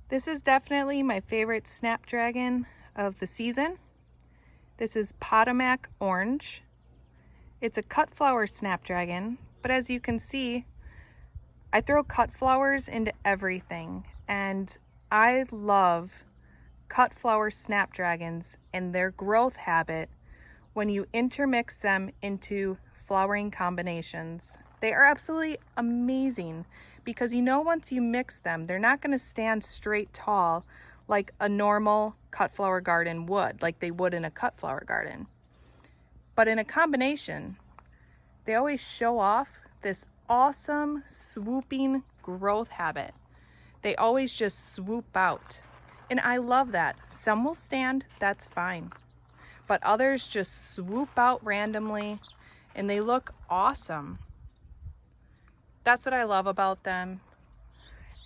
This is definitely my favorite snapdragon of the season. This is Potomac Orange. It's a cut flower snapdragon, but as you can see, I throw cut flowers into everything, and I love cut flower snapdragons and their growth habit when you intermix them into flowering combinations. They are absolutely amazing because you know once you mix them, they're not going to stand straight tall like a normal cut flower garden would, like they would in a cut flower garden. But in a combination, they always show off this awesome swooping growth habit. They always just swoop out. And I love that. Some will stand, that's fine. But others just swoop out randomly and they look awesome. That's what I love about them.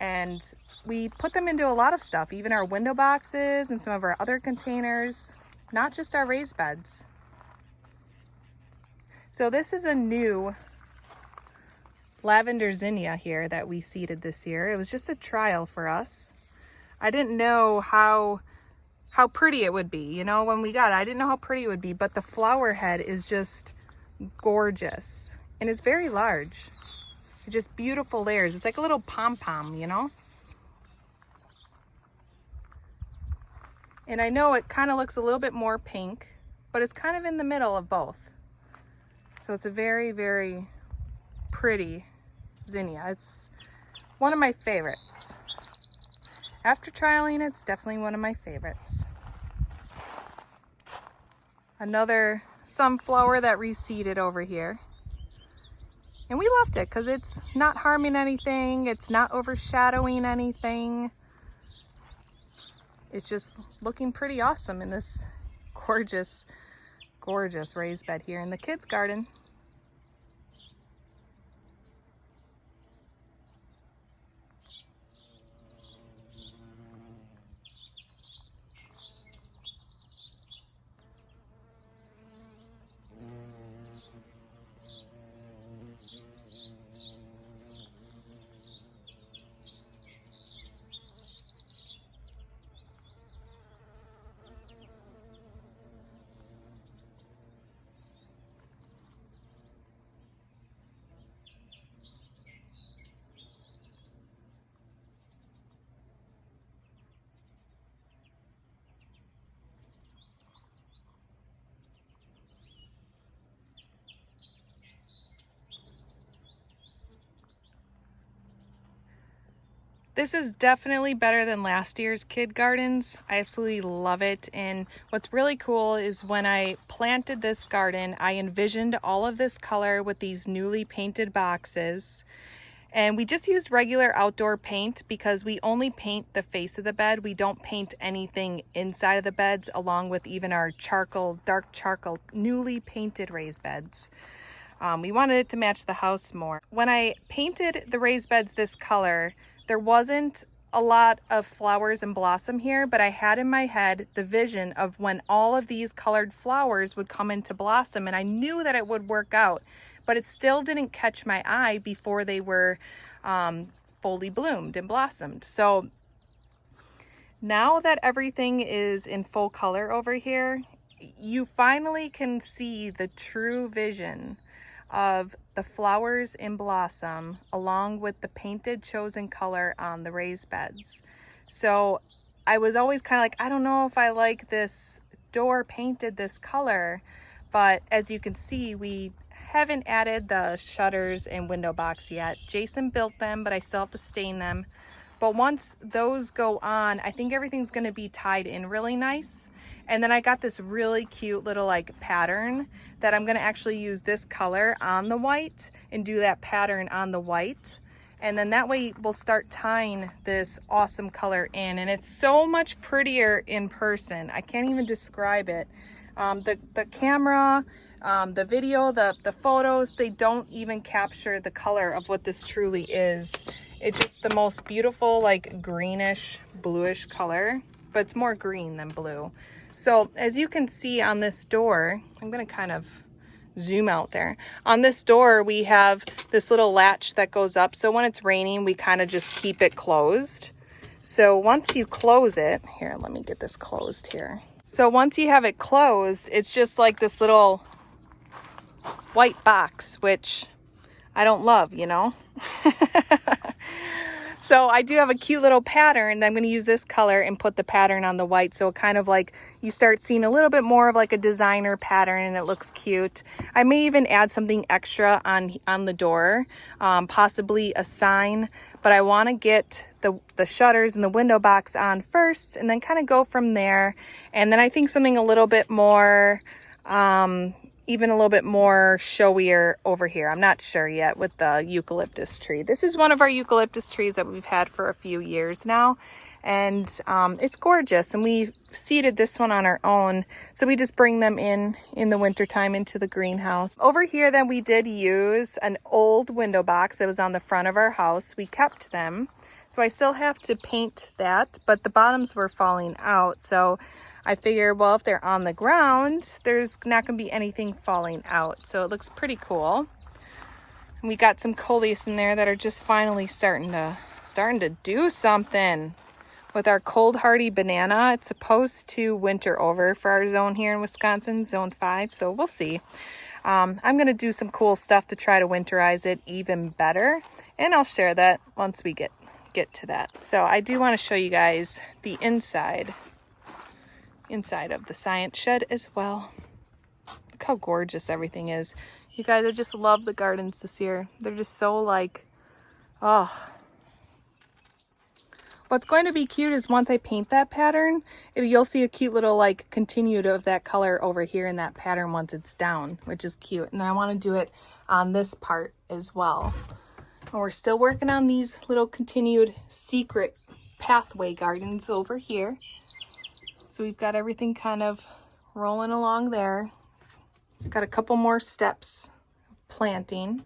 And we put them into a lot of stuff, even our window boxes and some of our other containers, not just our raised beds. So this is a new lavender zinnia here that we seeded this year. It was just a trial for us. I didn't know how pretty it would be. You know, when we got it, I didn't know how pretty it would be, but the flower head is just gorgeous and it's very large. It's just beautiful layers. It's like a little pom-pom, you know? And I know it kind of looks a little bit more pink, but it's kind of in the middle of both. So it's a very, very pretty zinnia. It's one of my favorites. After trialing it, it's definitely one of my favorites. Another sunflower that reseeded over here. And we loved it because it's not harming anything. It's not overshadowing anything. It's just looking pretty awesome in this gorgeous, gorgeous raised bed here in the kids' garden. This is definitely better than last year's kid gardens. I absolutely love it. And what's really cool is when I planted this garden, I envisioned all of this color with these newly painted boxes. And we just used regular outdoor paint because we only paint the face of the bed. We don't paint anything inside of the beds, along with even our charcoal, dark charcoal, newly painted raised beds. We wanted it to match the house more. When I painted the raised beds this color, there wasn't a lot of flowers and blossom here, but I had in my head the vision of when all of these colored flowers would come into blossom, and I knew that it would work out, but it still didn't catch my eye before they were fully bloomed and blossomed. So now that everything is in full color over here, you finally can see the true vision of the flowers in blossom along with the painted chosen color on the raised beds. So I was always kind of like, I don't know if I like this door painted this color, but as you can see, we haven't added the shutters and window box yet. Jason built them, but I still have to stain them. But once those go on, I think everything's going to be tied in really nice. And then I got this really cute little like pattern that I'm going to actually use this color on the white and do that pattern on the white. And then that way we'll start tying this awesome color in. And it's so much prettier in person. I can't even describe it. The camera, the video, the photos, they don't even capture the color of what this truly is. It's just the most beautiful like greenish, bluish color, but it's more green than blue. So as you can see on this door, I'm going to kind of zoom out there. On this door, we have this little latch that goes up. So when it's raining, we kind of just keep it closed. So once you close it, here, let me get this closed here. So once you have it closed, it's just like this little white box, which I don't love, you know? So I do have a cute little pattern. I'm going to use this color and put the pattern on the white. So kind of like you start seeing a little bit more of like a designer pattern, and it looks cute. I may even add something extra on the door, possibly a sign, but I want to get the shutters and the window box on first and then kind of go from there. And then I think something a little bit more, even a little bit more showier over here. I'm not sure yet with the eucalyptus tree. This is one of our eucalyptus trees that we've had for a few years now. And it's gorgeous. And we seeded this one on our own. So we just bring them in the wintertime into the greenhouse. Over here then we did use an old window box that was on the front of our house. We kept them. So I still have to paint that, but the bottoms were falling out. So I figured, well, if they're on the ground, there's not going to be anything falling out. So it looks pretty cool. And we got some coleus in there that are just finally starting to do something. With our cold hardy banana, it's supposed to winter over for our zone here in Wisconsin, zone 5. So we'll see. I'm going to do some cool stuff to try to winterize it even better. And I'll share that once we get to that. So I do want to show you guys the inside of the science shed as well. Look how gorgeous everything is. You guys, I just love the gardens this year. They're just so like, oh. What's going to be cute is once I paint that pattern, you'll see a cute little like continued of that color over here in that pattern once it's down, which is cute. And I want to do it on this part as well. And we're still working on these little continued secret pathway gardens over here. So we've got everything kind of rolling along there. Got a couple more steps of planting.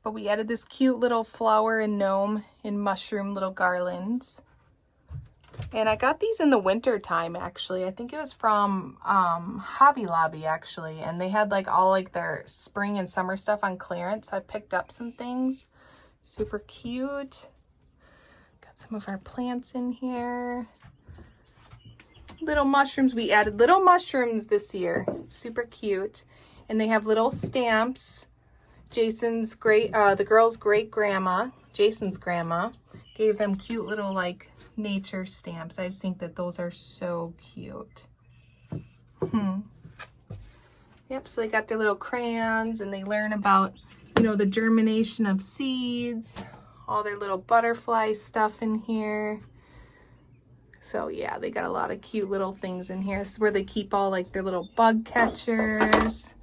But we added this cute little flower and gnome and mushroom little garlands. And I got these in the winter time, actually. I think it was from Hobby Lobby, actually. And they had like all like their spring and summer stuff on clearance. So I picked up some things. Super cute. Got some of our plants in here. Little mushrooms. We added little mushrooms this year. Super cute. And they have little stamps. Jason's the girl's great grandma, Jason's grandma, gave them cute little like nature stamps. I just think that those are so cute. Yep, so they got their little crayons and they learn about, you know, the germination of seeds, all their little butterfly stuff in here. So yeah, they got a lot of cute little things in here. This is where they keep all like their little bug catchers,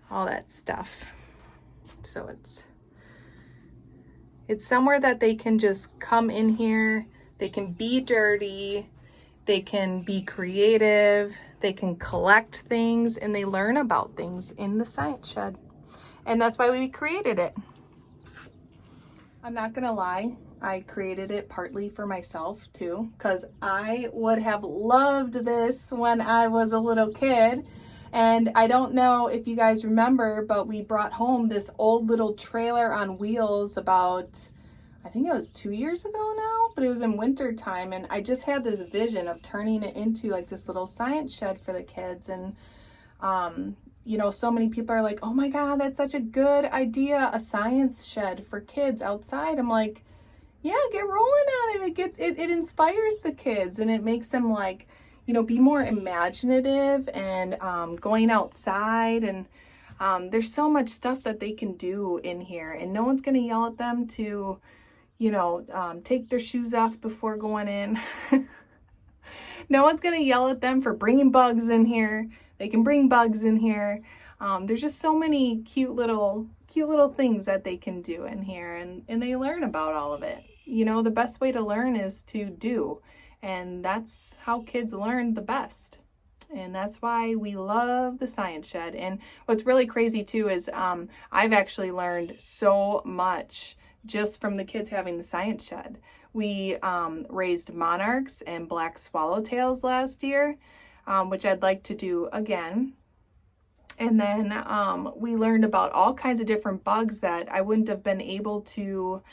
all that stuff. So it's somewhere that they can just come in here. They can be dirty. They can be creative. They can collect things and they learn about things in the science shed. And that's why we created it. I'm not gonna lie. I created it partly for myself too, because I would have loved this when I was a little kid. And I don't know if you guys remember, but we brought home this old little trailer on wheels about, I think it was 2 years ago now, but it was in winter time. And I just had this vision of turning it into like this little science shed for the kids. And, you know, so many people are like, oh my God, that's such a good idea. A science shed for kids outside. I'm like, yeah, get rolling on it. It inspires the kids and it makes them like, you know, be more imaginative and going outside. And there's so much stuff that they can do in here. And no one's going to yell at them to, you know, take their shoes off before going in. No one's going to yell at them for bringing bugs in here. They can bring bugs in here. There's just so many cute little things that they can do in here. And they learn about all of it. You know, the best way to learn is to do. And that's how kids learn the best. And that's why we love the science shed. And what's really crazy too is I've actually learned so much just from the kids having the science shed. We raised monarchs and black swallowtails last year, which I'd like to do again. And then we learned about all kinds of different bugs that I wouldn't have been able to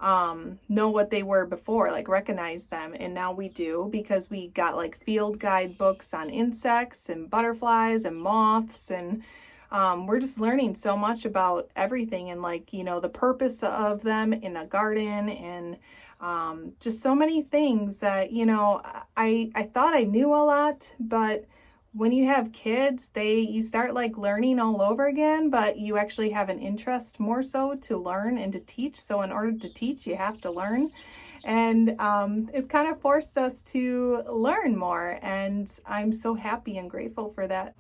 know what they were before, like recognize them. And now we do, because we got like field guide books on insects and butterflies and moths, and we're just learning so much about everything, and like, you know, the purpose of them in a garden, and just so many things that, you know, I thought I knew a lot, but when you have kids, you start like learning all over again, but you actually have an interest more so to learn and to teach. So in order to teach, you have to learn. And it's kind of forced us to learn more. And I'm so happy and grateful for that.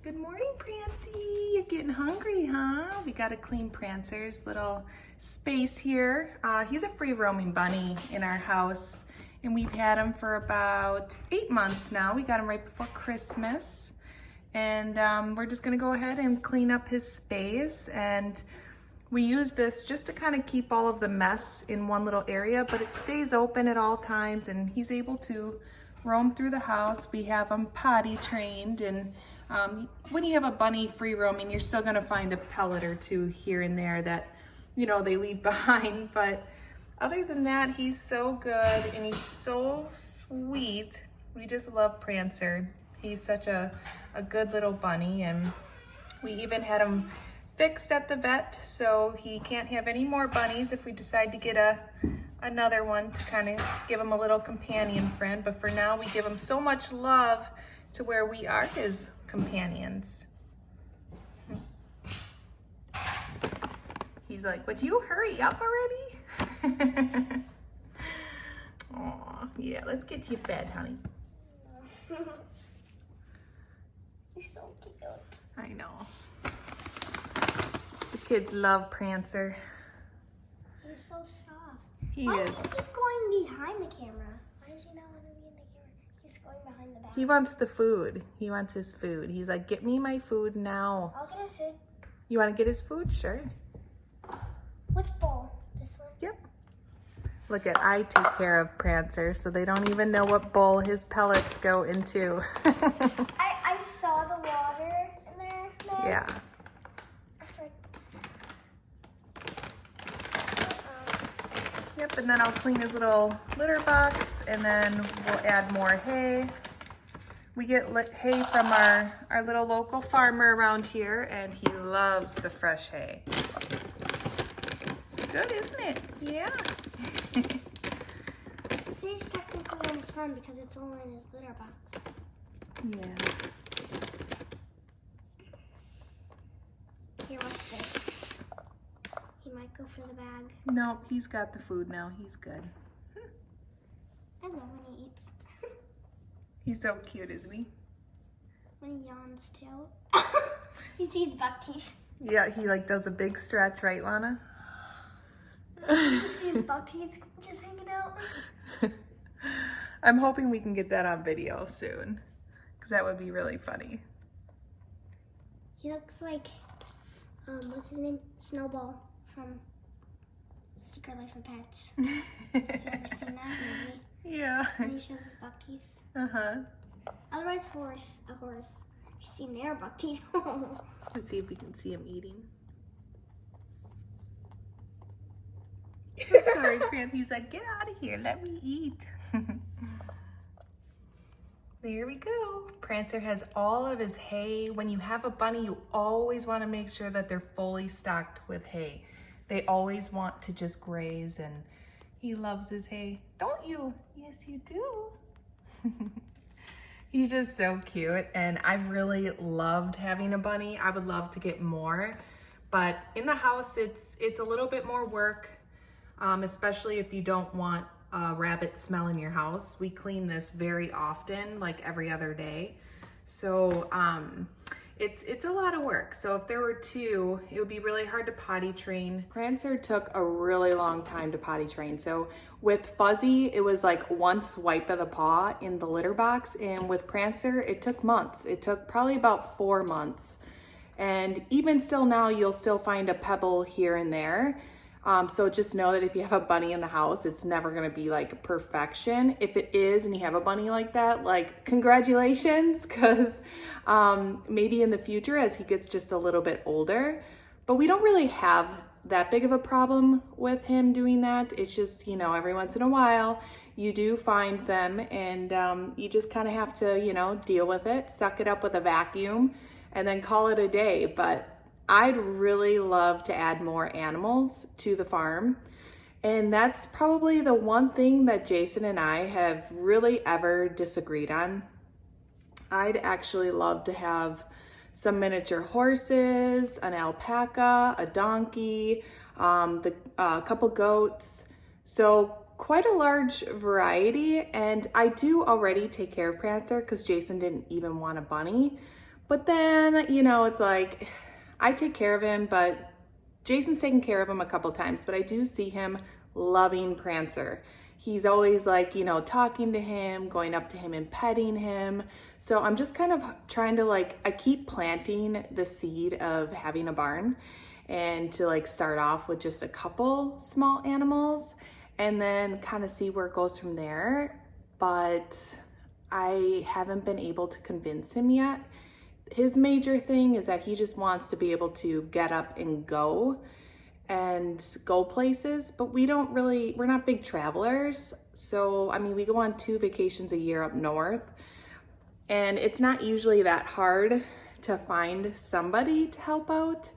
Good morning, Prancy. You're getting hungry, huh? We got to clean Prancer's little space here. He's a free roaming bunny in our house, and we've had him for about 8 months now. We got him right before Christmas, and we're just gonna go ahead and clean up his space. And we use this just to kind of keep all of the mess in one little area, but it stays open at all times, and he's able to roam through the house. We have him potty trained, and when you have a bunny free roaming, you're still gonna find a pellet or two here and there that, you know, they leave behind. But other than that, he's so good and he's so sweet. We just love Prancer. He's such a good little bunny, and we even had him fixed at the vet, so he can't have any more bunnies if we decide to get another one to kind of give him a little companion friend. But for now, we give him so much love to where we are his companions. He's like, would you hurry up already? Aw, yeah, let's get you to bed, honey. He's so cute. I know. The kids love Prancer. He's so soft. Why does he keep going behind the camera? Why does he not want to be in the camera? He's going behind the back. He wants the food. He wants his food. He's like, get me my food now. I'll get his food. You want to get his food? Sure. Which bowl? This one? Yep. Look at, I take care of Prancer, so they don't even know what bowl his pellets go into. I saw the water in there. Yeah. Yep, and then I'll clean his little litter box, and then we'll add more hay. We get hay from our little local farmer around here, and he loves the fresh hay. It's good, isn't it? Yeah. See, he's technically almost fun because it's all in his litter box. Yeah. Here, watch this. He might go for the bag. Nope, he's got the food now. He's good. I love when he eats. He's so cute, isn't he? When he yawns too. He sees buck teeth. Yeah, he like does a big stretch, right, Lana? He sees buck teeth just hanging out. I'm hoping we can get that on video soon, because that would be really funny. He looks like, what's his name? Snowball from Secret Life of Pets. Have you ever seen that movie? Yeah. And he shows his buck teeth. Uh-huh. Otherwise, a horse. You've seen their buck teeth. Let's see if we can see him eating. I'm sorry, Prancer. He's like, get out of here. Let me eat. There we go. Prancer has all of his hay. When you have a bunny, you always want to make sure that they're fully stocked with hay. They always want to just graze, and he loves his hay. Don't you? Yes, you do. He's just so cute, and I've really loved having a bunny. I would love to get more, but in the house, it's a little bit more work, especially if you don't want a rabbit smell in your house. We clean this very often, like every other day. So it's a lot of work. So if there were two, it would be really hard to potty train. Prancer took a really long time to potty train. So with Fuzzy, it was like one swipe of the paw in the litter box. And with Prancer, it took months. It took probably about 4 months. And even still now, you'll still find a pebble here and there. So just know that if you have a bunny in the house, it's never gonna be like perfection. If it is and you have a bunny like that, like congratulations, because maybe in the future as he gets just a little bit older, but we don't really have that big of a problem with him doing that. It's just, you know, every once in a while you do find them and you just kind of have to, you know, deal with it, suck it up with a vacuum and then call it a day. But I'd really love to add more animals to the farm. And that's probably the one thing that Jason and I have really ever disagreed on. I'd actually love to have some miniature horses, an alpaca, a donkey, a couple goats. So quite a large variety. And I do already take care of Prancer because Jason didn't even want a bunny. But then, you know, it's like, I take care of him, but Jason's taken care of him a couple times, but I do see him loving Prancer. He's always like, you know, talking to him, going up to him and petting him. So I'm just kind of trying to like, I keep planting the seed of having a barn and to like start off with just a couple small animals and then kind of see where it goes from there. But I haven't been able to convince him yet. His major thing is that he just wants to be able to get up and go places, but we're not big travelers. So, I mean, we go on 2 vacations a year up north and it's not usually that hard to find somebody to help out.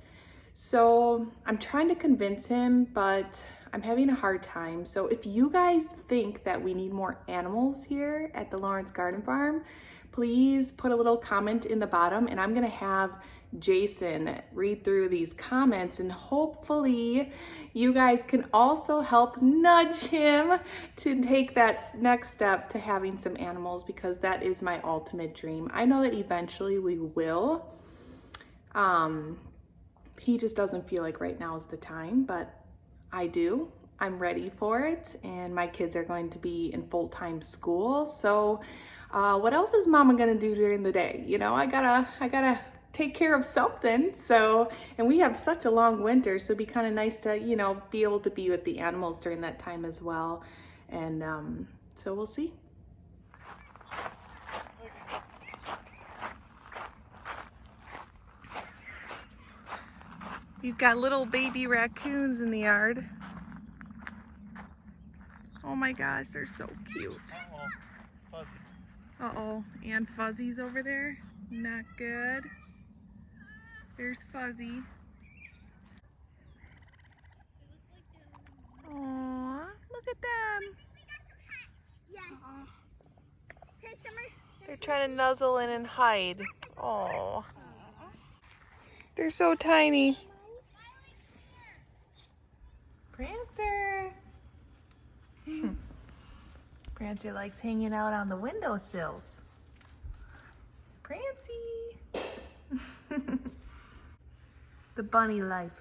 So I'm trying to convince him, but I'm having a hard time. So if you guys think that we need more animals here at the Lawrence Garden Farm, please put a little comment in the bottom and I'm gonna have Jason read through these comments and hopefully you guys can also help nudge him to take that next step to having some animals because that is my ultimate dream. I know that eventually we will. He just doesn't feel like right now is the time, but I do. I'm ready for it and my kids are going to be in full-time school. So what else is mama gonna do during the day? You know, I gotta take care of something. So, and we have such a long winter, so it'd be kind of nice to, you know, be able to be with the animals during that time as well. And so we'll see. You've got little baby raccoons in the yard. Oh my gosh, they're so cute. Uh-oh, and Fuzzy's over there. Not good. There's Fuzzy. Aww, look at them. They're trying to nuzzle in and hide. Aww. They're so tiny. Prancer. Prancer likes hanging out on the windowsills. Prancy! The bunny life.